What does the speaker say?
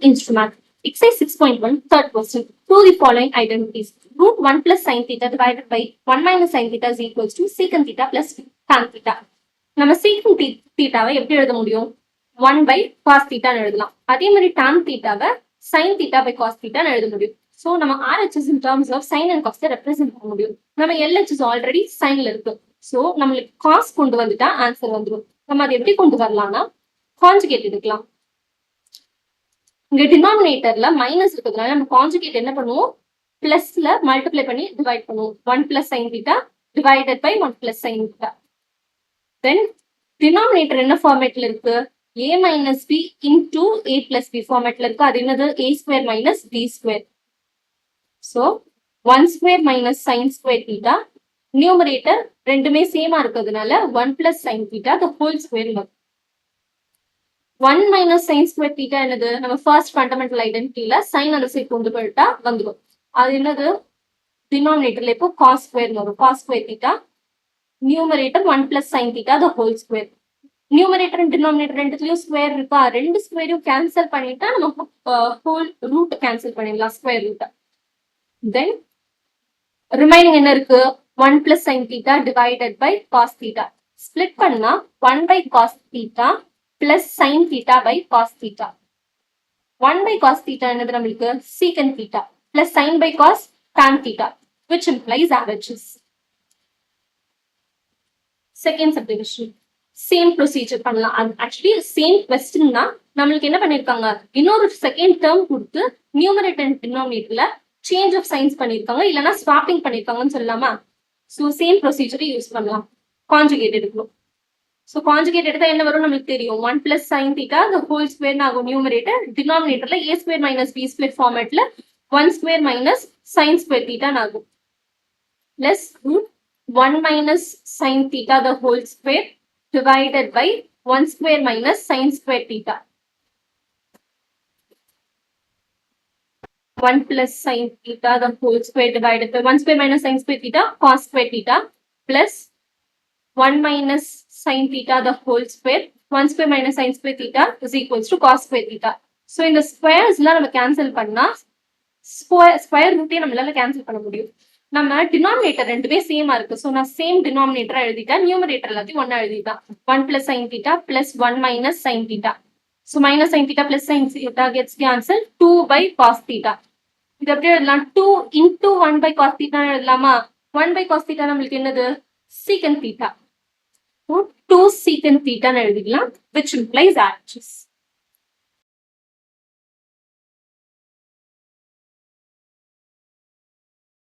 instrument. Exercise 6.1, third question. To the following identities. Root 1 plus sin theta divided by 1 minus sin theta is equals to secant theta plus tan theta. நம்ம secant thetaவை எப்படி எழுத முடியும்? 1 by cos theta எழுதலாம். அதே மாதிரி tan thetaவை sin theta by cos theta எழுத முடியும். So நம்ம RHS in terms of sin and cos represent பண்ண முடியும். நம்ம LHS already signல இருக்கு. So நம்மளுக்கு cos கொண்டு வந்துட்டா ஆன்சர் வந்துடும். நம்ம அதை எப்படி கொண்டு வரலாம்னா கான்ஜுகேட் எடுக்கலாம். இங்க டினாமினேட்டர்ல மைனஸ் இருக்கிறதுனால நம்ம கான்ஜுகேட் என்ன பண்ணுவோம், பிளஸ்ல மல்டிப்ளை பண்ணி டிவைட் பண்ணுவோம். 1 plus sin theta divided by 1 plus sin theta. Then denominator என்ன ஃபார்மேட்ல இருக்கு, a minus b into a plus b ஃபார்மேட்ல இருக்கு. அது என்னது, a square minus b square. So 1 square minus sin square theta. Numerator ரெண்டுமே சேமா இருக்கிறதுனால 1 plus sin theta the whole square வரும். 1 minus sin square theta என்னது, நம்ம ஃபர்ஸ்ட் ஃபண்டமெண்டல் ஐடென்டிட்டில sin அந்த சைடு கொண்டு போயிட்டா வந்துடும். அது என்னது, டினாமினேட்டர்ல இப்போ cos square வரும். cos square theta. Numerator 1 plus sin theta the whole square. நியூமரேட்டர் அண்ட் டினாமினேட்டர் ரெண்டுத்துலயும் ஸ்கொயர் இருக்கா, ரெண்டு ஸ்கொயரையும் கேன்சல் பண்ணிட்டா நம்ம ஹோல் ரூட் கேன்சல் பண்ணிடலாம், ஸ்கொயர் ரூட். தென் ரிமைனிங் என்ன இருக்கு, 1 plus sin theta divided by cos theta. Split பண்ணா 1 by cos theta plus sin theta by cos theta. 1 by cos theta என்னது நம்மளுக்கு secant theta plus sin by cos tan theta, which implies RHS. Second subdivision. Same procedure பண்ணலாம். Actually same question தான், நம்மளுக்கு என்ன பண்ணிருக்காங்க, இன்னொரு second term கொடுத்து numerator and டினாமினேட்டர்ல சேஞ்ச் ஆஃப் சைன்ஸ் பண்ணிருக்காங்க, இல்லைன்னா ஸ்வாப்பிங் பண்ணிருக்காங்கன்னு சொல்லலாமா. ஸோ சேம் ப்ரொசீஜரை யூஸ் பண்ணலாம். கான்ஜுகேட் எடுக்கணும். ஸோ கான்ஜுகேட் எடுத்தா என்ன வரும் நம்மளுக்கு தெரியும், 1 plus sin theta the whole square ஆகும் நியூமரேட்டர். டினாமினேட்டர்ல a square minus b square ஃபார்மேட்ல 1 square minus sin square theta ஆகும். Plus root 1 minus sin theta the whole square divided by 1 square minus sin square theta. 1 plus sin theta the whole square divided by 1 square minus sin square theta cos square theta plus 1 minus sin theta the whole square 1 square minus sin square theta is equals to cos square theta. So இந்த ஸ்கொயர்ஸ்லாம் நம்ம cancel பண்ணா square ரூட்டே நம்மளால cancel பண்ண முடியும். நம்ம denominator ரெண்டுமே சேமா இருக்கு. ஸோ நான் சேம் டினாமினேட்டரா எழுதிட்டேன், நியூமரேட்டர் எல்லாத்தையும் ஒன்னா எழுதிட்டேன். 1 plus sin theta plus 1 minus sin theta. So minus sin theta plus sin theta gets cancelled. 2 by cos theta. இது எப்படி எழுதலாம், 2 into 1 by cos theta எழுதலாமா. 1 by cos theta நம்மளுக்கு என்னது, secant theta. 2 secant theta எழுதிக்கலாம், which implies RHS.